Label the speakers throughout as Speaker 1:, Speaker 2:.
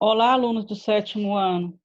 Speaker 1: Olá, alunos do sétimo ano.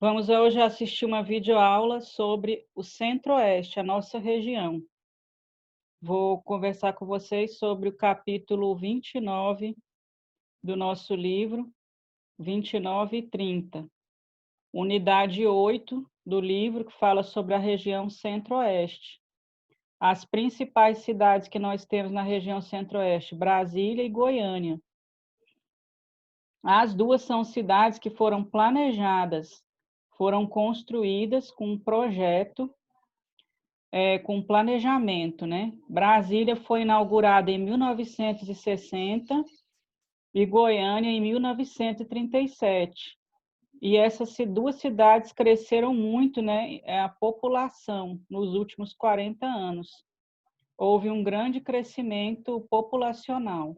Speaker 1: Vamos hoje assistir uma videoaula sobre o Centro-Oeste, a nossa região. Vou conversar com vocês sobre o capítulo 29 do nosso livro, 29 e 30. Unidade 8 do livro, que fala sobre a região Centro-Oeste. As principais cidades que nós temos na região Centro-Oeste, Brasília e Goiânia. As duas são cidades que foram planejadas, foram construídas com um projeto, com planejamento, né? Brasília foi inaugurada em 1960 e Goiânia em 1937. E essas duas cidades cresceram muito, né? A população nos últimos 40 anos. Houve um grande crescimento populacional.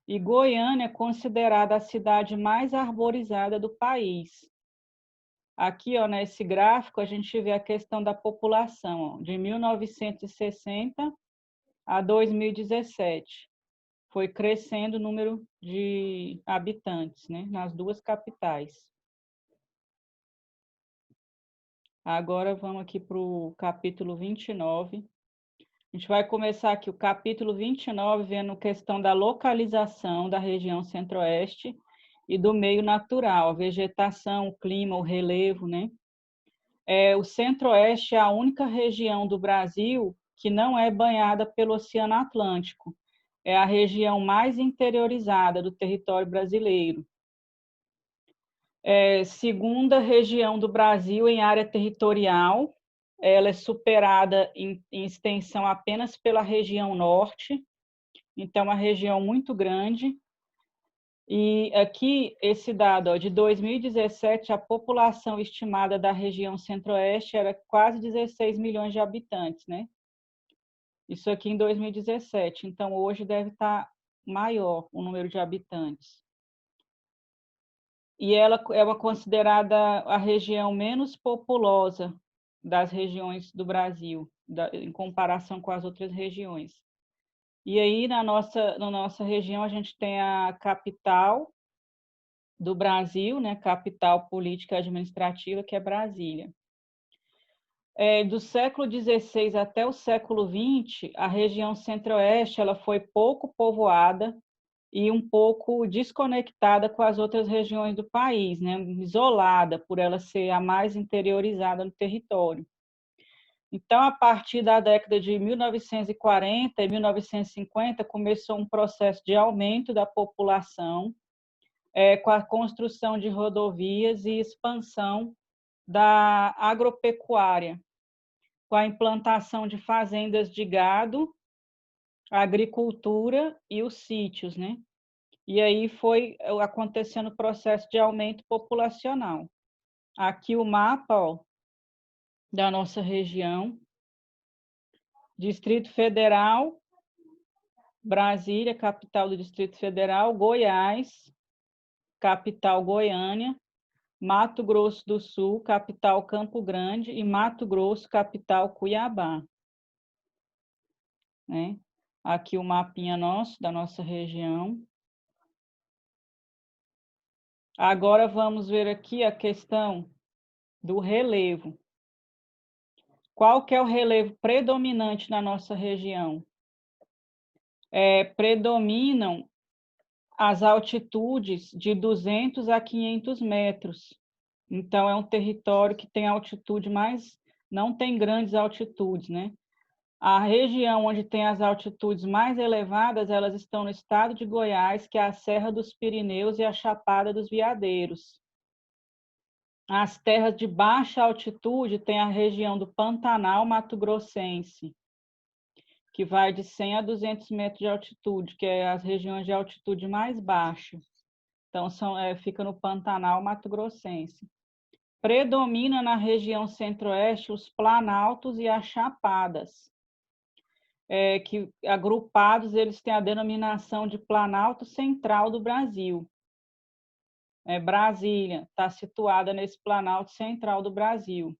Speaker 1: E Goiânia é considerada a cidade mais arborizada do país. Aqui, ó, nesse gráfico, a gente vê a questão da população, ó, de 1960 a 2017. Foi crescendo o número de habitantes, né, nas duas capitais. Agora vamos aqui para o capítulo 29. A gente vai começar aqui o capítulo 29, vendo a questão da localização da região centro-oeste e do meio natural, a vegetação, o clima, o relevo, né? O Centro-Oeste é a única região do Brasil que não é banhada pelo Oceano Atlântico. É a região mais interiorizada do território brasileiro. Segunda região do Brasil em área territorial, ela é superada em extensão apenas pela região norte, então é uma região muito grande. E aqui, esse dado, ó, de 2017, a população estimada da região centro-oeste era quase 16 milhões de habitantes, né? Isso aqui em 2017, então hoje deve estar maior o número de habitantes. E ela é uma considerada a região menos populosa das regiões do Brasil, em comparação com as outras regiões. E aí, na nossa região, a gente tem a capital do Brasil, né, capital política e administrativa, que é Brasília. Do século XVI até o século XX, a região centro-oeste ela foi pouco povoada e um pouco desconectada com as outras regiões do país, né, isolada por ela ser a mais interiorizada no território. Então, a partir da década de 1940 e 1950, começou um processo de aumento da população, com a construção de rodovias e expansão da agropecuária, com a implantação de fazendas de gado, a agricultura e os sítios, né? E aí foi acontecendo o processo de aumento populacional. Aqui o mapa, ó, da nossa região, Distrito Federal, Brasília, capital do Distrito Federal, Goiás, capital Goiânia, Mato Grosso do Sul, capital Campo Grande, e Mato Grosso, capital Cuiabá. Né? Aqui o mapinha nosso, da nossa região. Agora vamos ver aqui a questão do relevo. Qual que é o relevo predominante na nossa região? Predominam as altitudes de 200 a 500 metros. Então, é um território que tem altitude, mas não tem grandes altitudes, né? A região onde tem as altitudes mais elevadas, elas estão no estado de Goiás, que é a Serra dos Pirineus e a Chapada dos Veadeiros. As terras de baixa altitude tem a região do Pantanal Mato-Grossense, que vai de 100 a 200 metros de altitude, que é as regiões de altitude mais baixa. Então, fica no Pantanal Mato-Grossense. Predomina na região centro-oeste os planaltos e as chapadas, que agrupados eles têm a denominação de Planalto Central do Brasil. Brasília está situada nesse Planalto Central do Brasil.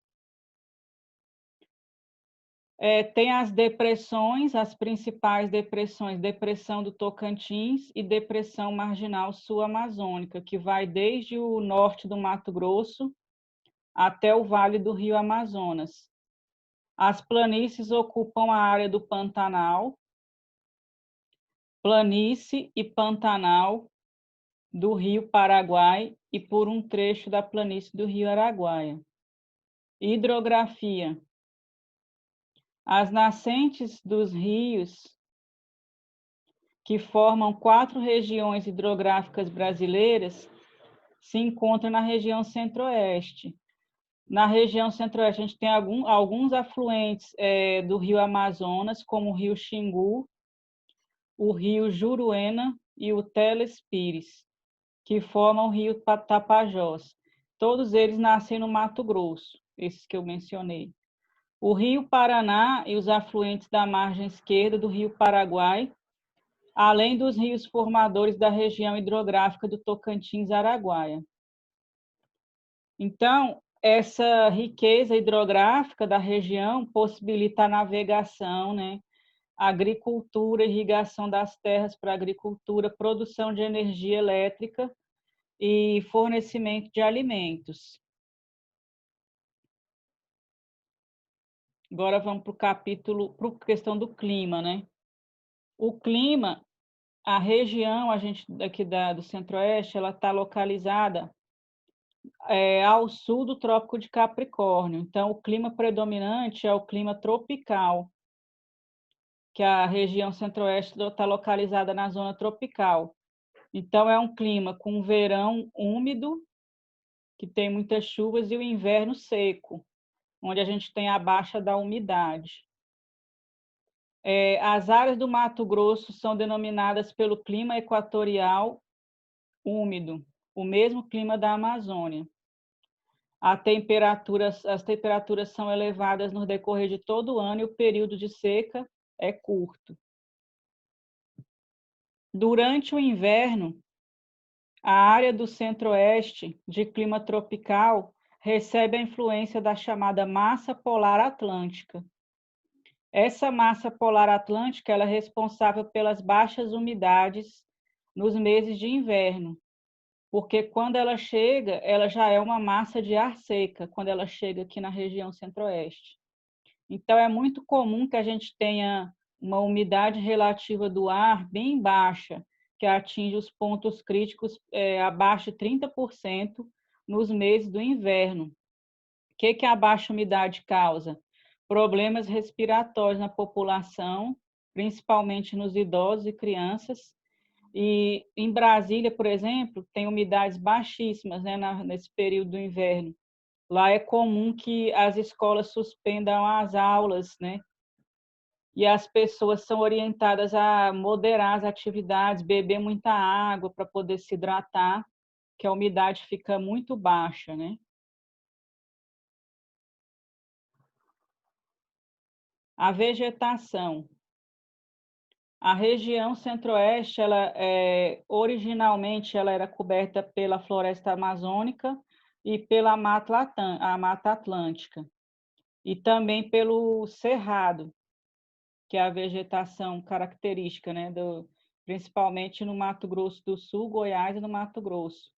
Speaker 1: Tem as depressões, as principais depressões, depressão do Tocantins e depressão marginal sul-amazônica, que vai desde o norte do Mato Grosso até o vale do Rio Amazonas. As planícies ocupam a área do Pantanal, planície e Pantanal do Rio Paraguai e por um trecho da planície do Rio Araguaia. Hidrografia. As nascentes dos rios, que formam 4 regiões hidrográficas brasileiras, se encontram na região centro-oeste. Na região centro-oeste, a gente tem alguns afluentes do rio Amazonas, como o rio Xingu, o rio Juruena e o Telespires, que formam o rio Tapajós. Todos eles nascem no Mato Grosso, esses que eu mencionei. O rio Paraná e os afluentes da margem esquerda do rio Paraguai, além dos rios formadores da região hidrográfica do Tocantins-Araguaia. Então, essa riqueza hidrográfica da região possibilita a navegação, né? Agricultura, irrigação das terras para agricultura, produção de energia elétrica e fornecimento de alimentos. Agora vamos para o capítulo, para a questão do clima, né? O clima, a região, a gente daqui do Centro-Oeste, ela está localizada ao sul do Trópico de Capricórnio. Então, o clima predominante é o clima tropical, que a região Centro-Oeste está localizada na zona tropical. Então, é um clima com verão úmido, que tem muitas chuvas, e o inverno seco, onde a gente tem a baixa da umidade. As áreas do Mato Grosso são denominadas pelo clima equatorial úmido, o mesmo clima da Amazônia. As temperaturas são elevadas no decorrer de todo o ano e o período de seca é curto. Durante o inverno, a área do centro-oeste, de clima tropical, recebe a influência da chamada massa polar atlântica. Essa massa polar atlântica ela é responsável pelas baixas umidades nos meses de inverno, porque quando ela chega, ela já é uma massa de ar seca, quando ela chega aqui na região centro-oeste. Então, é muito comum que a gente tenha uma umidade relativa do ar bem baixa, que atinge os pontos críticos abaixo de 30% nos meses do inverno. O que a baixa umidade causa? Problemas respiratórios na população, principalmente nos idosos e crianças. E em Brasília, por exemplo, tem umidades baixíssimas, né, nesse período do inverno. Lá é comum que as escolas suspendam as aulas, né? E as pessoas são orientadas a moderar as atividades, beber muita água para poder se hidratar, que a umidade fica muito baixa, né? A vegetação. A região centro-oeste, originalmente ela era coberta pela floresta amazônica e pela a Mata Atlântica, e também pelo cerrado, que é a vegetação característica, né, principalmente no Mato Grosso do Sul, Goiás e no Mato Grosso.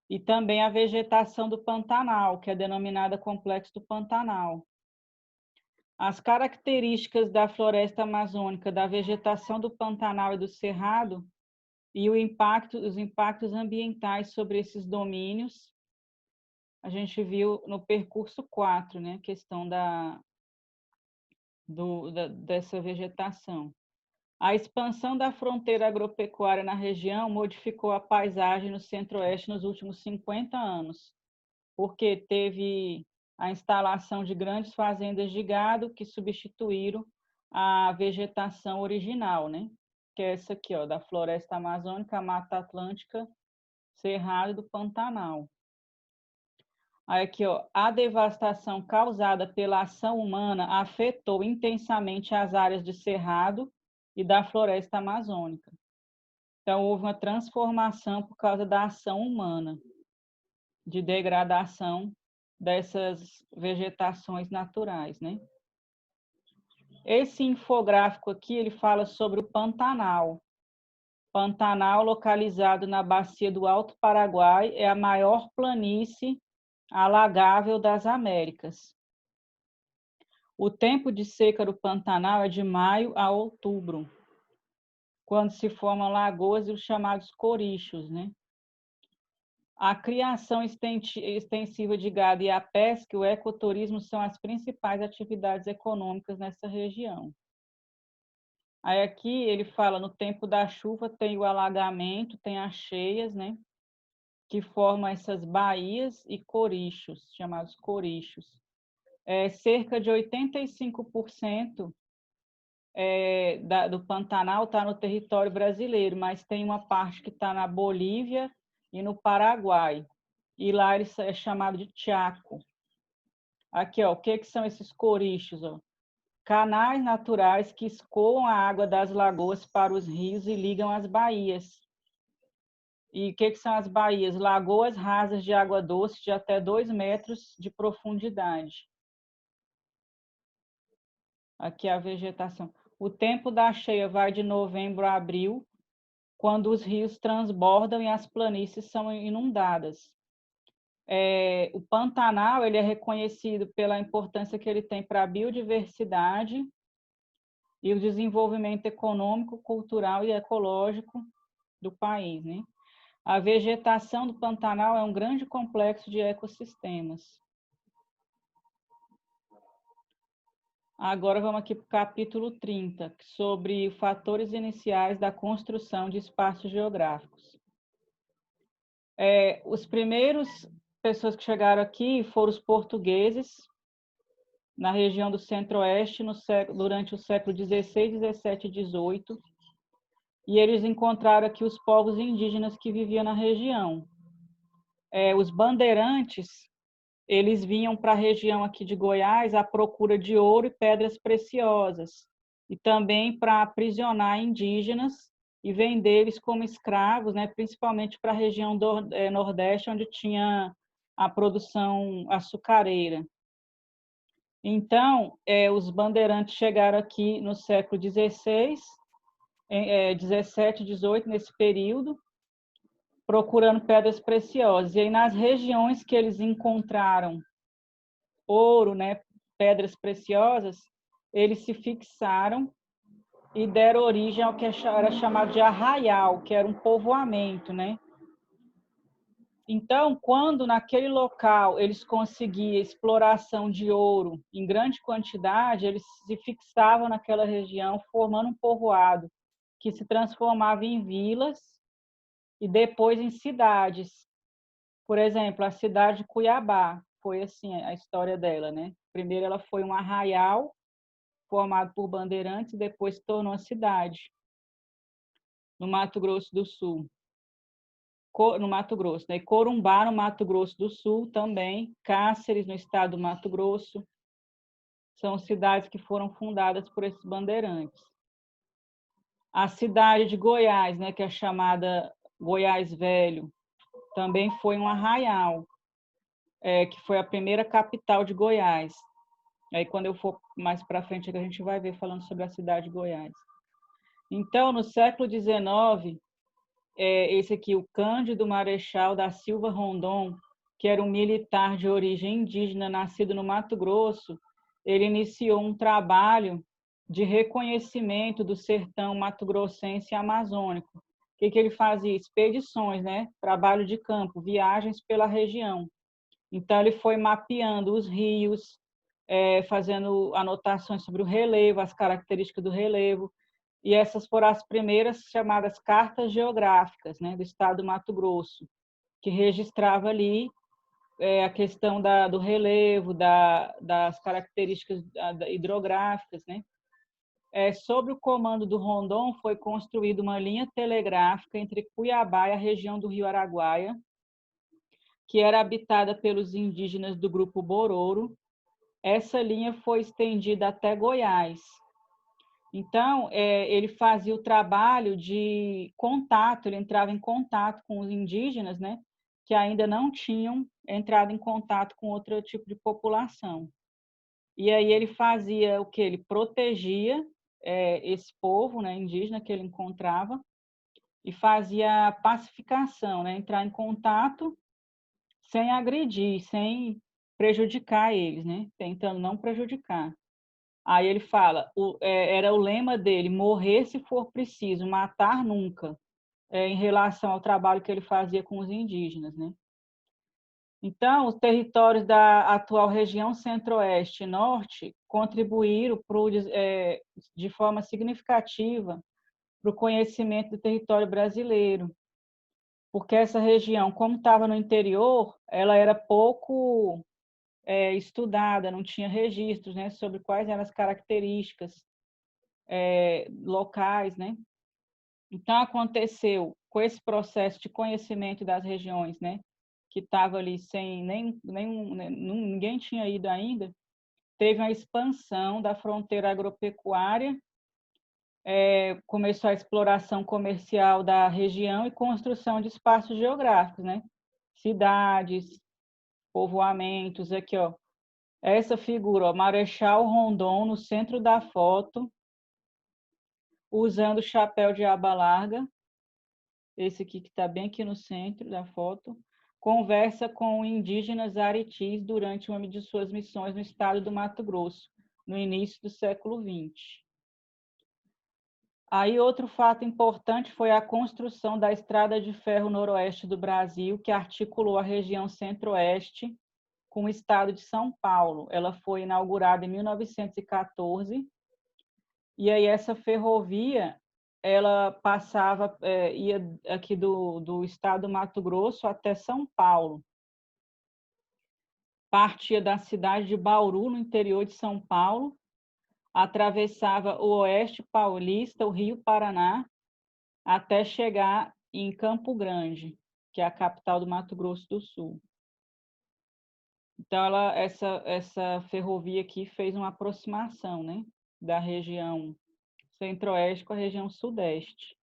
Speaker 1: E também a vegetação do Pantanal, que é denominada Complexo do Pantanal. As características da floresta amazônica, da vegetação do Pantanal e do Cerrado, e os impactos ambientais sobre esses domínios, a gente viu no percurso 4, né, a questão dessa vegetação. A expansão da fronteira agropecuária na região modificou a paisagem no centro-oeste nos últimos 50 anos, porque teve a instalação de grandes fazendas de gado que substituíram a vegetação original, né? Que é essa aqui, ó, da floresta amazônica, Mata Atlântica, Cerrado do Pantanal. Aí aqui, ó, a devastação causada pela ação humana afetou intensamente as áreas de cerrado e da floresta amazônica. Então, houve uma transformação por causa da ação humana, de degradação dessas vegetações naturais, né? Esse infográfico aqui, ele fala sobre o Pantanal. Pantanal, localizado na bacia do Alto Paraguai, é a maior planície alagável das Américas. O tempo de seca do Pantanal é de maio a outubro, quando se formam lagoas e os chamados corichos, né? A criação extensiva de gado e a pesca e o ecoturismo são as principais atividades econômicas nessa região. Aí aqui ele fala, no tempo da chuva tem o alagamento, tem as cheias, né? Que formam essas baías e corichos, chamados corichos. Cerca de 85% do Pantanal está no território brasileiro, mas tem uma parte que está na Bolívia e no Paraguai. E lá ele é chamado de Chaco. Aqui, ó, o que são esses corichos? Ó? Canais naturais que escoam a água das lagoas para os rios e ligam as baías. E o que são as baías? Lagoas rasas de água doce de até 2 metros de profundidade. Aqui a vegetação. O tempo da cheia vai de novembro a abril, quando os rios transbordam e as planícies são inundadas. O Pantanal ele é reconhecido pela importância que ele tem para a biodiversidade e o desenvolvimento econômico, cultural e ecológico do país, né? A vegetação do Pantanal é um grande complexo de ecossistemas. Agora vamos aqui para o capítulo 30, sobre fatores iniciais da construção de espaços geográficos. Os primeiros pessoas que chegaram aqui foram os portugueses, na região do Centro-Oeste, durante o século XVI, XVII e XVIII, e eles encontraram aqui os povos indígenas que viviam na região. Os bandeirantes, eles vinham para a região aqui de Goiás à procura de ouro e pedras preciosas, e também para aprisionar indígenas e vender eles como escravos, né, principalmente para a região do Nordeste, onde tinha a produção açucareira. Então, os bandeirantes chegaram aqui no século XVI, 17, 18, nesse período, procurando pedras preciosas. E aí, nas regiões que eles encontraram ouro, né, pedras preciosas, eles se fixaram e deram origem ao que era chamado de arraial, que era um povoamento, né? Então, quando naquele local eles conseguiam exploração de ouro em grande quantidade, eles se fixavam naquela região, formando um povoado que se transformava em vilas e depois em cidades. Por exemplo, a cidade de Cuiabá, foi assim a história dela, né? Primeiro ela foi um arraial formado por bandeirantes e depois se tornou uma cidade no Mato Grosso do Sul. No Mato Grosso, né? Corumbá, no Mato Grosso do Sul também, Cáceres, no estado do Mato Grosso, são cidades que foram fundadas por esses bandeirantes. A cidade de Goiás, né, que é chamada Goiás Velho, também foi um arraial, que foi a primeira capital de Goiás. Aí, quando eu for mais para frente, a gente vai ver falando sobre a cidade de Goiás. Então, no século XIX, esse aqui, o Cândido Marechal da Silva Rondon, que era um militar de origem indígena, nascido no Mato Grosso, ele iniciou um trabalho de reconhecimento do sertão mato-grossense e amazônico. O que ele fazia? Expedições, né? Trabalho de campo, viagens pela região. Então, ele foi mapeando os rios, fazendo anotações sobre o relevo, as características do relevo, e essas foram as primeiras chamadas cartas geográficas, né, do estado do Mato Grosso, que registrava ali a questão do relevo, das características hidrográficas, né. Sob o comando do Rondon, foi construída uma linha telegráfica entre Cuiabá e a região do Rio Araguaia, que era habitada pelos indígenas do grupo Bororo. Essa linha foi estendida até Goiás. Então, ele fazia o trabalho de contato, ele entrava em contato com os indígenas, né, que ainda não tinham entrado em contato com outro tipo de população. E aí ele fazia o que? Ele protegia esse povo, né, indígena que ele encontrava, e fazia a pacificação, né, entrar em contato sem agredir, sem prejudicar eles, né, tentando não prejudicar. Aí ele fala, era o lema dele, morrer se for preciso, matar nunca, em relação ao trabalho que ele fazia com os indígenas, né? Então, os territórios da atual região centro-oeste e norte contribuíram de forma significativa para o conhecimento do território brasileiro, porque essa região, como estava no interior, ela era pouco estudada, não tinha registros, né, sobre quais eram as características locais, né? Então, aconteceu com esse processo de conhecimento das regiões, né, que estava ali sem ninguém tinha ido ainda, teve uma expansão da fronteira agropecuária, começou a exploração comercial da região e construção de espaços geográficos, né? Cidades, povoamentos, aqui, ó. Essa figura, ó, Marechal Rondon, no centro da foto, usando chapéu de aba larga, esse aqui que está bem aqui no centro da foto, conversa com indígenas aritis durante uma de suas missões no estado do Mato Grosso, no início do século XX. Aí outro fato importante foi a construção da Estrada de Ferro Noroeste do Brasil, que articulou a região centro-oeste com o estado de São Paulo. Ela foi inaugurada em 1914, e aí essa ferrovia ela passava, ia aqui do estado do Mato Grosso até São Paulo. Partia da cidade de Bauru, no interior de São Paulo, atravessava o oeste paulista, o Rio Paraná, até chegar em Campo Grande, que é a capital do Mato Grosso do Sul. Então, essa ferrovia aqui fez uma aproximação, né, da região centro-oeste com a região sudeste.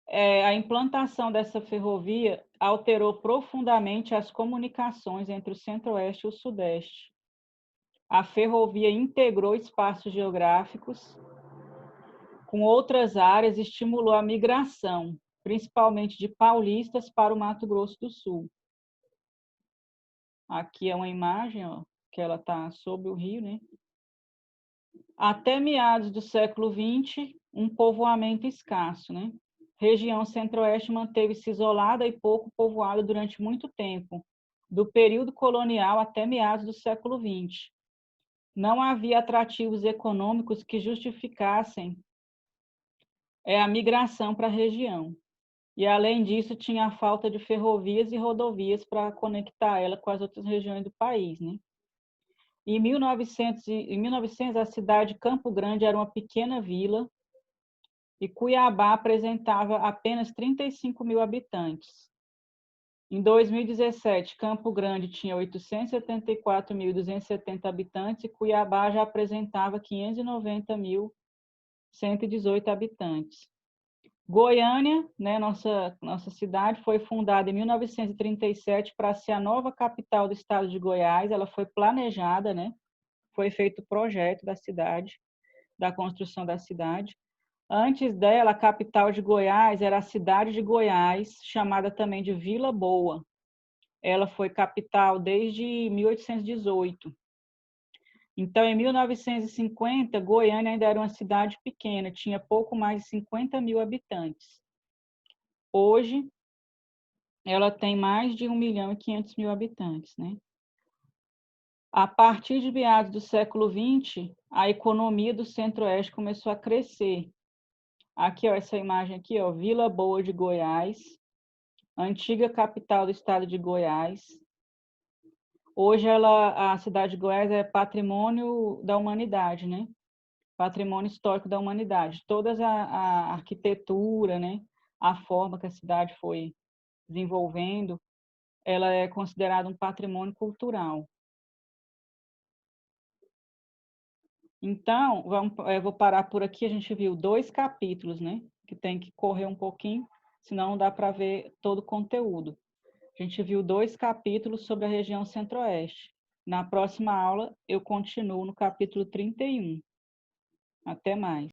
Speaker 1: A implantação dessa ferrovia alterou profundamente as comunicações entre o centro-oeste e o sudeste. A ferrovia integrou espaços geográficos com outras áreas e estimulou a migração, principalmente de paulistas para o Mato Grosso do Sul. Aqui é uma imagem, ó, que ela está sob o rio, né? Até meados do século XX, um povoamento escasso, né? Região centro-oeste manteve-se isolada e pouco povoada durante muito tempo, do período colonial até meados do século XX. Não havia atrativos econômicos que justificassem a migração para a região. E, além disso, tinha a falta de ferrovias e rodovias para conectar ela com as outras regiões do país, né? Em 1900, a cidade de Campo Grande era uma pequena vila e Cuiabá apresentava apenas 35 mil habitantes. Em 2017, Campo Grande tinha 874.270 habitantes e Cuiabá já apresentava 590.118 habitantes. Goiânia, né, nossa cidade, foi fundada em 1937 para ser a nova capital do estado de Goiás. Ela foi planejada, né? Foi feito o projeto da cidade, da construção da cidade. Antes dela, a capital de Goiás era a cidade de Goiás, chamada também de Vila Boa. Ela foi capital desde 1818. Então, em 1950, Goiânia ainda era uma cidade pequena, tinha pouco mais de 50 mil habitantes. Hoje, ela tem mais de 1.500.000 habitantes, né? A partir de meados do século XX, a economia do Centro-Oeste começou a crescer. Aqui, ó, essa imagem aqui, ó, Vila Boa de Goiás, antiga capital do estado de Goiás. Hoje a cidade de Goiás é patrimônio da humanidade, né? Patrimônio histórico da humanidade. Toda a arquitetura, né? A forma que a cidade foi desenvolvendo, ela é considerada um patrimônio cultural. Então, vou parar por aqui. A gente viu 2 capítulos, né? Que tem que correr um pouquinho, senão não dá para ver todo o conteúdo. A gente viu 2 capítulos sobre a região centro-oeste, Na próxima aula, eu continuo no capítulo 31. Até mais.